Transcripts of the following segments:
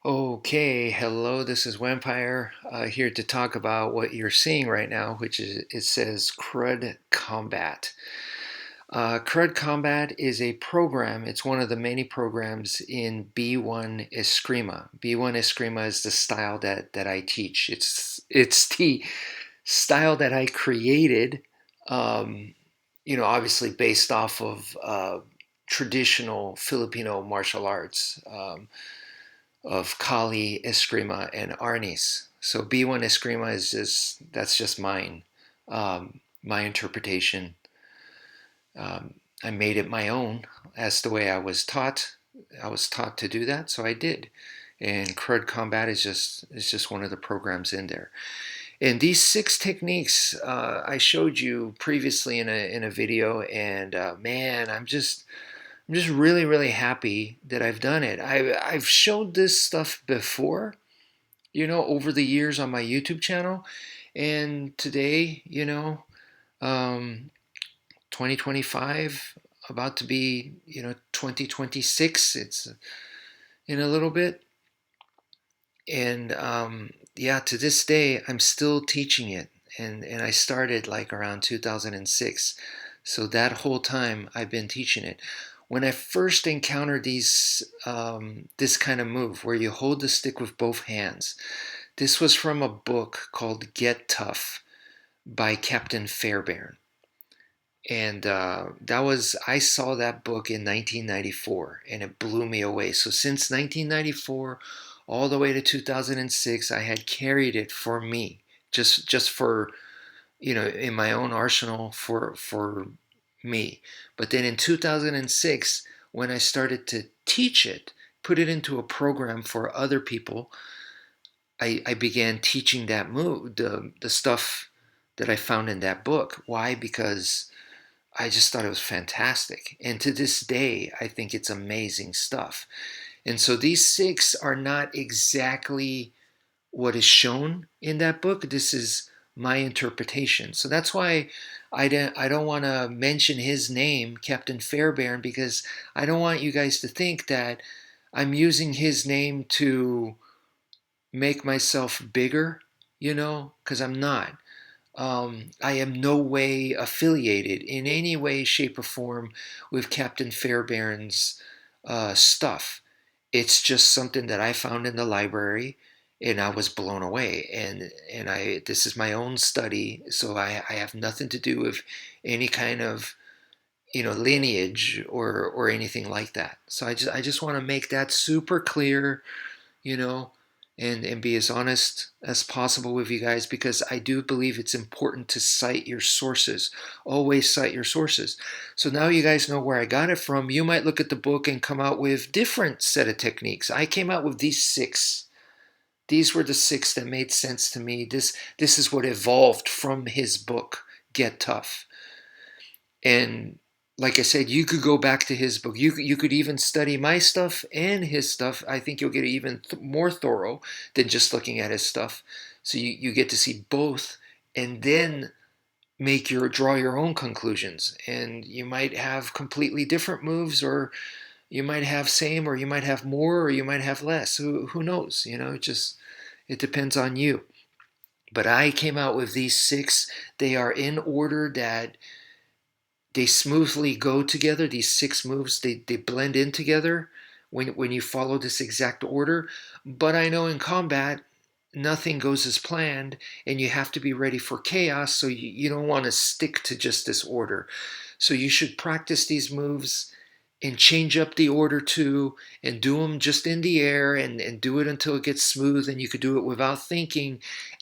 Okay, hello, this is Wmpyr here to talk about what you're seeing right now, which is it says CRUD Combat. CRUD Combat is a program, it's one of the many programs in B1 Escrima. B1 Escrima is the style that I teach. It's the style that I created, obviously based off of traditional Filipino martial arts. Of Kali, Escrima, and Arnis. So B1 Escrima that's just mine, my interpretation. I made it my own as the way I was taught. I was taught to do that, so I did. And Crud Combat is just one of the programs in there. And these six techniques I showed you previously in a video, and man, I'm just really happy that I've done it. I've showed this stuff before, over the years on my YouTube channel, and today, um, 2025, about to be, 2026. It's in a little bit, and yeah, to this day, I'm still teaching it, and I started like around 2006. So that whole time I've been teaching it. When I first encountered this kind of move where you hold the stick with both hands, this was from a book called Get Tough by Captain Fairbairn. And I saw that book in 1994 and it blew me away. So since 1994 all the way to 2006, I had carried it for me, just for, in my own arsenal for me. But then in 2006, when I started to teach it, put it into a program for other people, I began teaching that move, the stuff that I found in that book. Why? Because I just thought it was fantastic. And to this day, I think it's amazing stuff. And so these six are not exactly what is shown in that book. This is my interpretation. So that's why I don't want to mention his name, Captain Fairbairn, because I don't want you guys to think that I'm using his name to make myself bigger, because I'm not. I am no way affiliated in any way, shape, or form with Captain Fairbairn's stuff. It's just something that I found in the library, and I was blown away. And this is my own study, so I have nothing to do with any kind of lineage or anything like that. So I just want to make that super clear, you know, and be as honest as possible with you guys, because I do believe it's important to cite your sources. Always cite your sources. So now you guys know where I got it from. You might look at the book and come out with different set of techniques. I came out with these six. These were the six that made sense to me. This is what evolved from his book, Get Tough. And like I said, you could go back to his book. You could even study my stuff and his stuff. I think you'll get even more thorough than just looking at his stuff. So you get to see both, and then draw your own conclusions. And you might have completely different moves, or you might have same, or you might have more, or you might have less. Who knows? It depends on you. But I came out with these six. They are in order that they smoothly go together. These six moves, they blend in together when you follow this exact order. But I know in combat, nothing goes as planned, and you have to be ready for chaos, so you don't want to stick to just this order. So you should practice these moves and change up the order too, and do them just in the air, and do it until it gets smooth, and you could do it without thinking,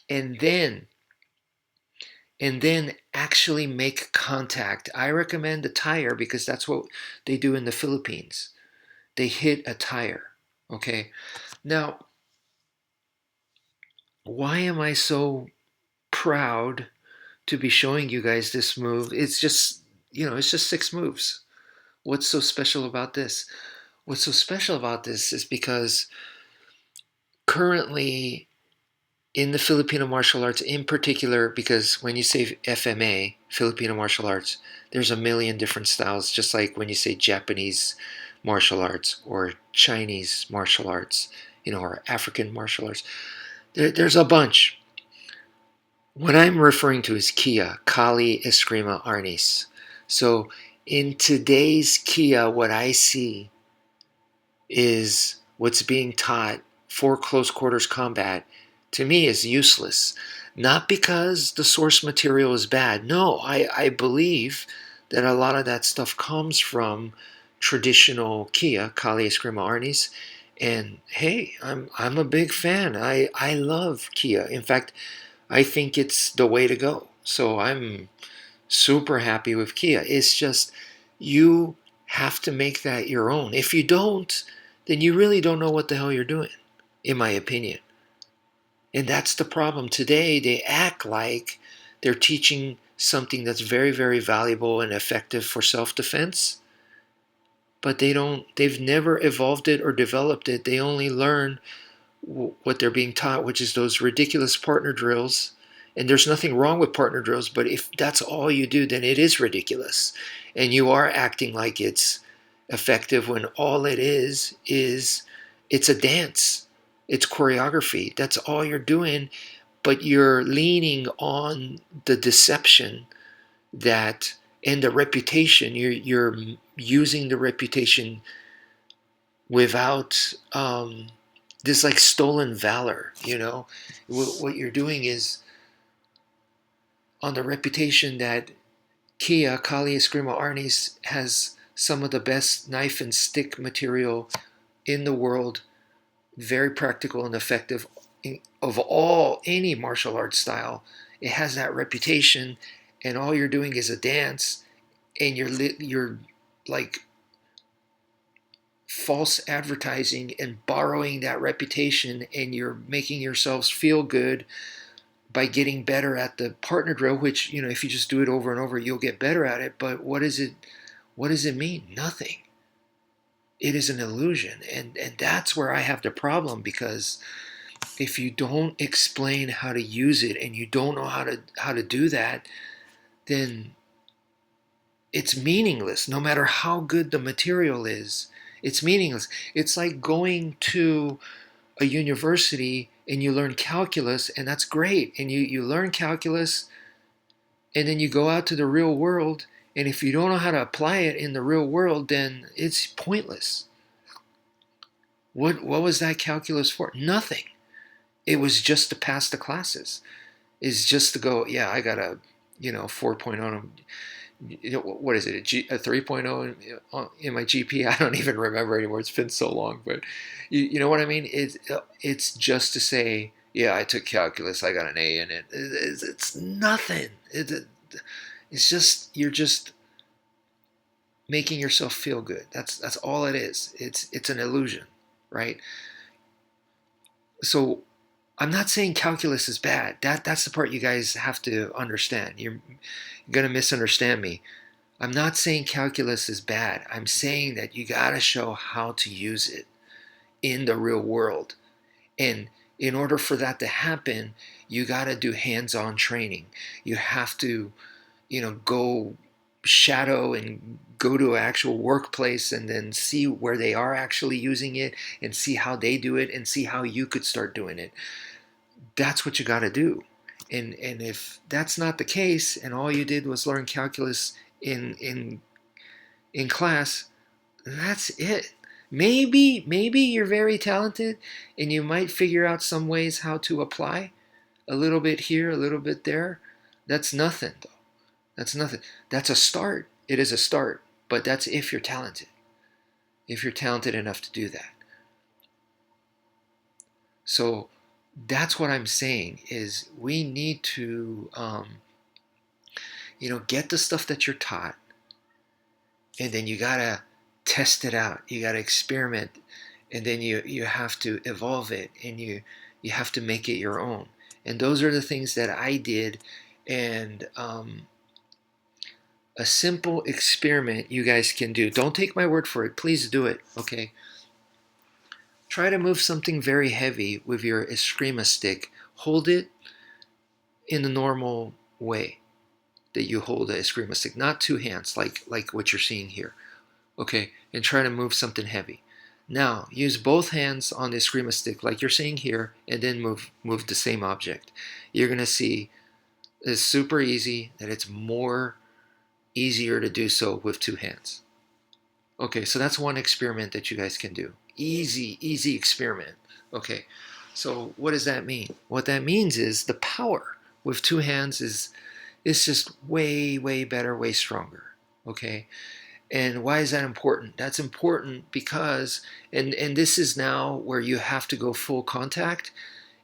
and then actually make contact. I recommend the tire because that's what they do in the Philippines. They hit a tire. Okay. Now, why am I so proud to be showing you guys this move? It's just six moves. What's so special about this? What's so special about this is because currently in the Filipino martial arts, in particular, because when you say FMA, Filipino martial arts, there's a million different styles, just like when you say Japanese martial arts or Chinese martial arts, or African martial arts. There's a bunch. What I'm referring to is Kia, Kali, Escrima, Arnis. So in today's Kia, what I see is what's being taught for close quarters combat, to me, is useless. Not because the source material is bad. No, I believe that a lot of that stuff comes from traditional Kia, Kali, Escrima, Arnis. And hey, I'm a big fan. I love Kia. In fact, I think it's the way to go. So I'm super happy with Kia. It's just you have to make that your own. If you don't, then you really don't know what the hell you're doing, in my opinion. And that's the problem. Today, they act like they're teaching something that's very, very valuable and effective for self-defense, but they've never evolved it or developed it. They only learn what they're being taught, which is those ridiculous partner drills. And there's nothing wrong with partner drills, but if that's all you do, then it is ridiculous. And you are acting like it's effective when all it is it's a dance. It's choreography. That's all you're doing, but you're leaning on the deception that and the reputation. You're using the reputation without this like stolen valor. What you're doing is on the reputation that Kia, Kali, Escrima, Arnis has some of the best knife and stick material in the world, very practical and effective of any martial arts style. It has that reputation, and all you're doing is a dance, and you're like false advertising and borrowing that reputation, and you're making yourselves feel good by getting better at the partner drill, which, if you just do it over and over, you'll get better at it. But what does it mean? Nothing. It is an illusion. And that's where I have the problem, because if you don't explain how to use it and you don't know how to do that, then it's meaningless. No matter how good the material is, it's meaningless. It's like going to a university and you learn calculus, and that's great. And you learn calculus, and then you go out to the real world, and if you don't know how to apply it in the real world, then it's pointless. What was that calculus for? Nothing. It was just to pass the classes. It's just to go, yeah, I got a 4.0. What is it, a 3.0 in my GP? I don't even remember anymore. It's been so long, but you know what I mean? It's just to say, yeah, I took calculus, I got an A in it. It's nothing. It's just, you're just making yourself feel good. That's all it is. It's an illusion, right? So I'm not saying calculus is bad. That's the part you guys have to understand. You're going to misunderstand me. I'm not saying calculus is bad. I'm saying that you got to show how to use it in the real world. And in order for that to happen, you got to do hands-on training. You have to, go shadow and go to an actual workplace and then see where they are actually using it and see how they do it and see how you could start doing it. That's what you got to do. And if that's not the case, and all you did was learn calculus in class, that's it. Maybe you're very talented and you might figure out some ways how to apply a little bit here, a little bit there. That's nothing, though. That's nothing. That's a start. It is a start, but that's if you're talented. If you're talented enough to do that. So that's what I'm saying, is we need to get the stuff that you're taught, and then you gotta test it out. You gotta experiment, and then you have to evolve it, and you have to make it your own. And those are the things that I did. And a simple experiment you guys can do. Don't take my word for it. Please do it. Okay. Try to move something very heavy with your Escrima stick. Hold it in the normal way that you hold the Escrima stick, not two hands like what you're seeing here. Okay, and try to move something heavy. Now, use both hands on the Escrima stick like you're seeing here, and then move the same object. You're going to see it's super easy, that it's more easier to do so with two hands. Okay, so that's one experiment that you guys can do. Easy experiment. Okay, so what does that mean? What that means is the power with two hands is just way better, way stronger. Okay, and why is that important? That's important because, and this is now where you have to go full contact.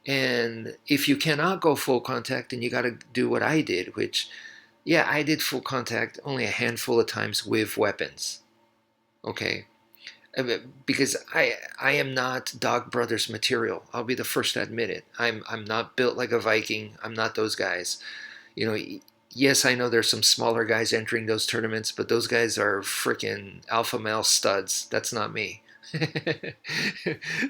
And if you cannot go full contact, then you got to do what I did, which, yeah, I did full contact only a handful of times with weapons. Okay, because I am not Dog Brothers material. I'll be the first to admit it. I'm not built like a Viking. I'm not those guys. You know, yes, I know there's some smaller guys entering those tournaments, but those guys are freaking alpha male studs. That's not me.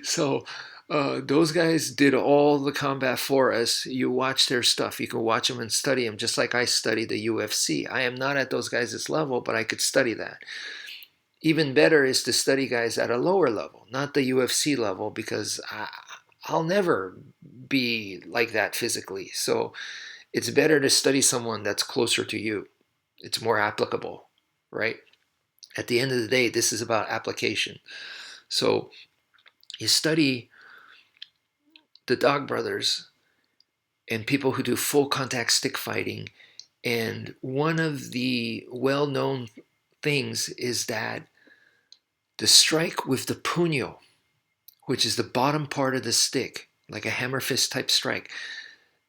So those guys did all the combat for us. You watch their stuff. You can watch them and study them, just like I study the UFC. I am not at those guys' level, but I could study that. Even better is to study guys at a lower level, not the UFC level, because I'll never be like that physically. So it's better to study someone that's closer to you. It's more applicable, right? At the end of the day, this is about application. So you study the Dog Brothers and people who do full contact stick fighting, and one of the well known things is that the strike with the puño, which is the bottom part of the stick, like a hammer fist type strike,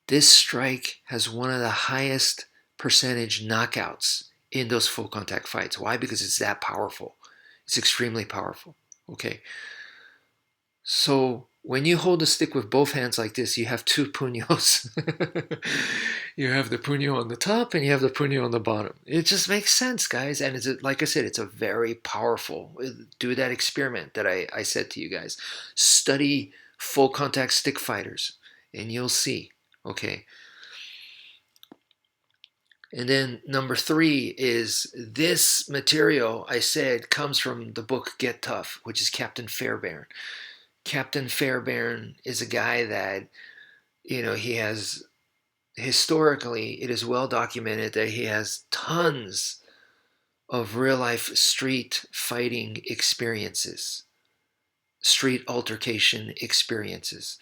this strike has one of the highest percentage knockouts in those full contact fights. Why? Because it's that powerful. It's extremely powerful. Okay. So when you hold a stick with both hands like this, you have two puños. You have the puño on the top and you have the puño on the bottom. It just makes sense, guys. And it's like I said, it's a very powerful. Do that experiment that I said to you guys. Study full contact stick fighters, and you'll see. Okay. And then number 3 is this material I said comes from the book Get Tough, which is Captain Fairbairn. Captain Fairbairn is a guy that, he has, historically, it is well documented that he has tons of real life street fighting experiences, street altercation experiences.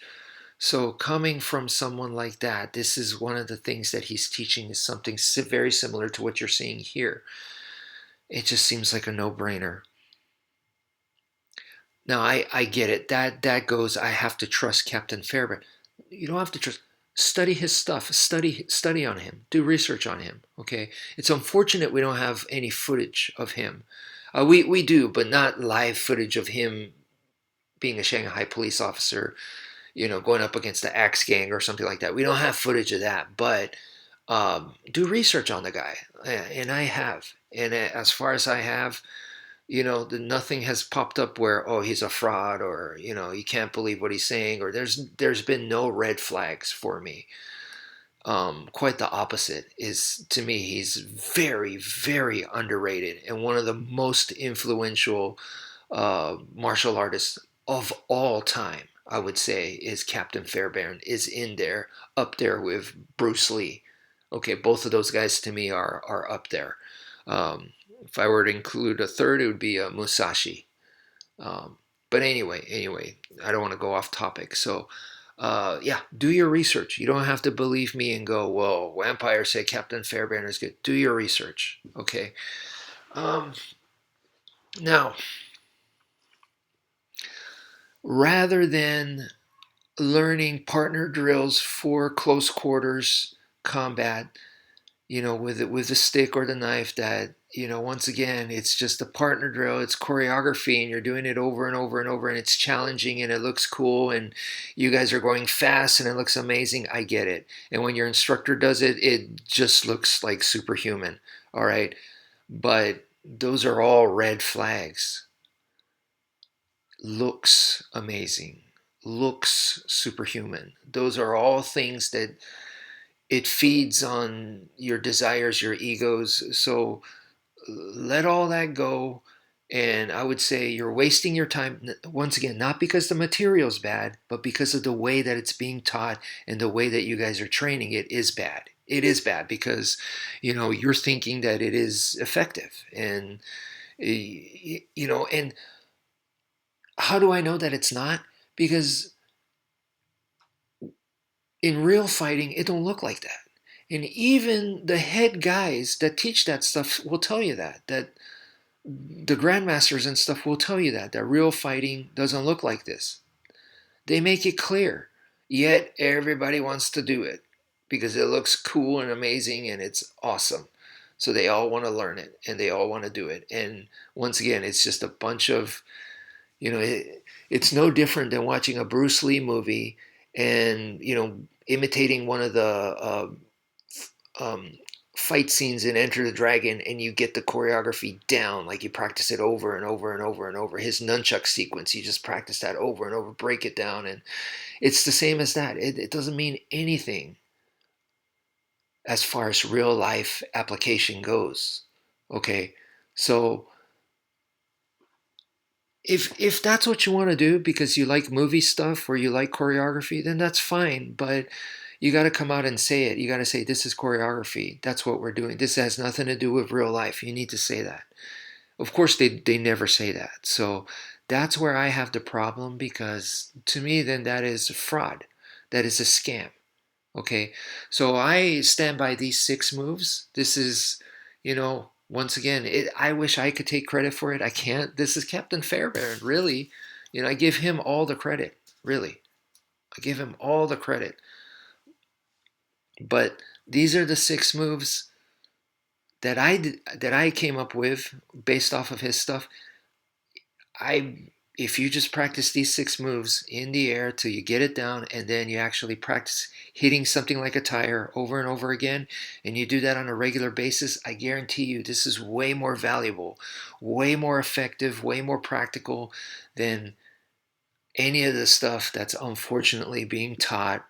So coming from someone like that, this is one of the things that he's teaching is something very similar to what you're seeing here. It just seems like a no-brainer. Now, I get it. That goes, I have to trust Captain Fairbairn. You don't have to trust. Study his stuff. Study on him. Do research on him. Okay. It's unfortunate we don't have any footage of him. We do, but not live footage of him being a Shanghai police officer, going up against the Axe Gang or something like that. We don't have footage of that, but do research on the guy, and I have. And as far as I have, nothing has popped up where, oh, he's a fraud, or you can't believe what he's saying, or there's been no red flags for me. Quite the opposite is, to me, he's very underrated and one of the most influential martial artists of all time. I would say is Captain Fairbairn is in there, up there with Bruce Lee. Okay, both of those guys to me are up there. If I were to include a third, it would be Musashi. But anyway, I don't want to go off topic. So, yeah, do your research. You don't have to believe me and go, well, Wmpyr said Captain Fairbairn is good. Do your research, okay? Now, rather than learning partner drills for close quarters combat, with the stick or the knife, that, once again, it's just a partner drill, it's choreography, and you're doing it over and over and over, and it's challenging, and it looks cool, and you guys are going fast, and it looks amazing. I get it. And when your instructor does it, it just looks like superhuman. All right. But those are all red flags. Looks amazing. Looks superhuman. Those are all things that it feeds on your desires, your egos. So let all that go And I would say you're wasting your time, once again, not because the material's bad, but because of the way that it's being taught and the way that you guys are training it is bad. It is bad because, you're thinking that it is effective. And, and how do I know that it's not? Because in real fighting, it don't look like that. And even the head guys that teach that stuff will tell you that the grandmasters and stuff will tell you that real fighting doesn't look like this. They make it clear. Yet everybody wants to do it because it looks cool and amazing and it's awesome. So they all want to learn it and they all want to do it. And once again, it's just a bunch of, it's no different than watching a Bruce Lee movie and, imitating one of the um, fight scenes in Enter the Dragon, and you get the choreography down, like you practice it over and over and over and over. His nunchuck sequence, you just practice that over and over, break it down, and it's the same as that. It doesn't mean anything as far as real life application goes. Okay, so if that's what you want to do because you like movie stuff or you like choreography, then that's fine. But you got to come out and say it. You got to say, this is choreography. That's what we're doing. This has nothing to do with real life. You need to say that. Of course, they never say that. So that's where I have the problem, because to me, then that is fraud. That is a scam. Okay, so I stand by these 6 moves. This is, once again, I wish I could take credit for it. I can't. This is Captain Fairbairn, really. I give him all the credit, really. I give him all the credit. But these are the 6 moves that I came up with based off of his stuff. If you just practice these 6 moves in the air till you get it down, and then you actually practice hitting something like a tire over and over again, and you do that on a regular basis, I guarantee you this is way more valuable, way more effective, way more practical than any of the stuff that's unfortunately being taught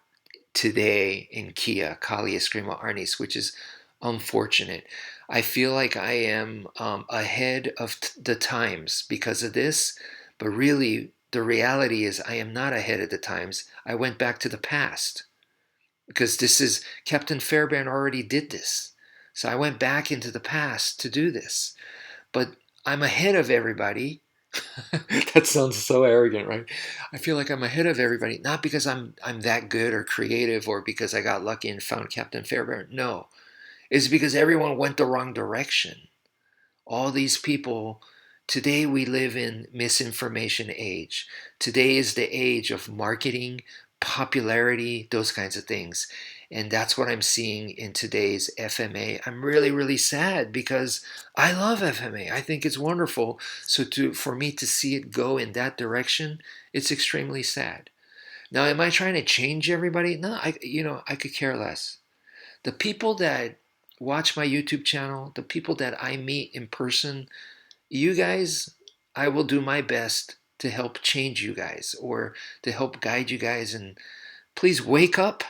today in Kia, Kali, Escrima, Arnis, which is unfortunate. I feel like I am ahead of the times because of this, but really the reality is I am not ahead of the times. I went back to the past because this is Captain Fairbairn already did this. So I went back into the past to do this. But I'm ahead of everybody. That sounds so arrogant, right? I feel like I'm ahead of everybody, not because I'm that good or creative or because I got lucky and found Captain Fairbairn. No, it's because everyone went the wrong direction. All these people, today we live in misinformation age. Today is the age of marketing, popularity, those kinds of things. And that's what I'm seeing in today's FMA. I'm really, really sad because I love FMA. I think it's wonderful. So for me to see it go in that direction, it's extremely sad. Now, am I trying to change everybody? No, I could care less. The people that watch my YouTube channel, the people that I meet in person, you guys, I will do my best to help change you guys or to help guide you guys, and please wake up.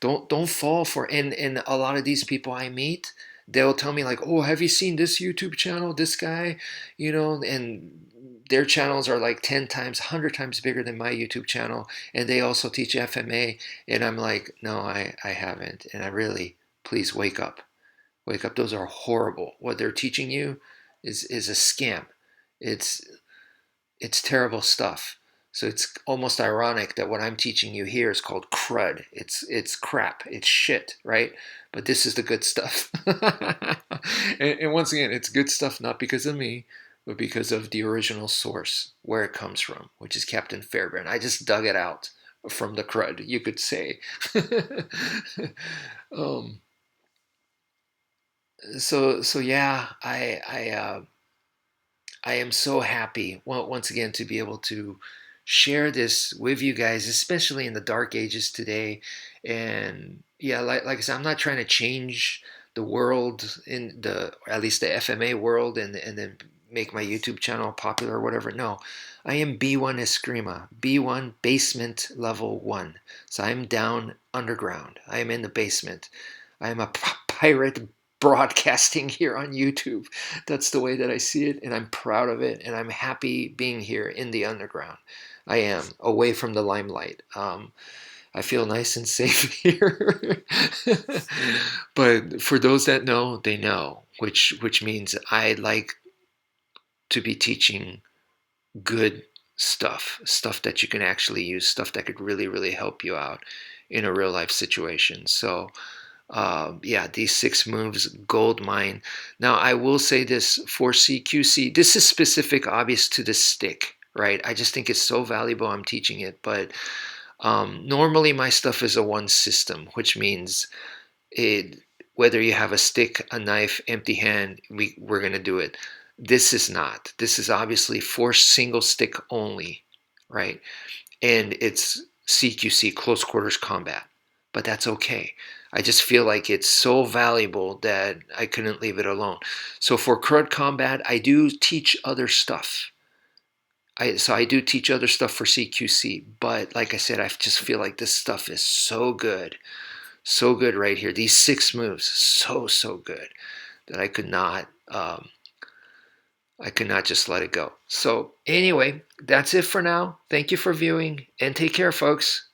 Don't fall for, and a lot of these people I meet, they'll tell me like, "Oh, have you seen this YouTube channel, this guy?" And their channels are like 10 times, 100 times bigger than my YouTube channel, and they also teach FMA, and I'm like, "No, I haven't." And I really, please wake up. Wake up. Those are horrible. What they're teaching you is a scam. It's it's terrible stuff. So it's almost ironic that what I'm teaching you here is called crud. It's crap. It's shit, right? But this is the good stuff. And once again, it's good stuff not because of me, but because of the original source, where it comes from, which is Captain Fairbairn. I just dug it out from the crud, you could say. um, so yeah, I am so happy, once again, to be able to share this with you guys, especially in the dark ages today. And yeah, like I said, I'm not trying to change the world, in the, or at least the FMA world, and then make my YouTube channel popular or whatever. No, I am B1 Escrima, B1 basement level 1. So I'm down underground. I am in the basement. I am a pirate broadcasting here on YouTube. That's the way that I see it, and I'm proud of it, and I'm happy being here in the underground. I am away from the limelight. I feel nice and safe here. But for those that know, they know, which means I like to be teaching good stuff that you can actually use, stuff that could really, really help you out in a real life situation. So, yeah, these 6 moves, gold mine. Now, I will say this for CQC, this is specific, obvious to the stick, right? I just think it's so valuable. I'm teaching it, but normally my stuff is a one system, which means it, whether you have a stick, a knife, empty hand, we're going to do it. This is not. This is obviously for single stick only, right? And it's CQC, close quarters combat. But that's okay. I just feel like it's so valuable that I couldn't leave it alone. So for crud combat, I do teach other stuff. So I do teach other stuff for CQC, but like I said, I just feel like this stuff is so good right here. These 6 moves, so good that I could not just let it go. So anyway, that's it for now. Thank you for viewing, and take care, folks.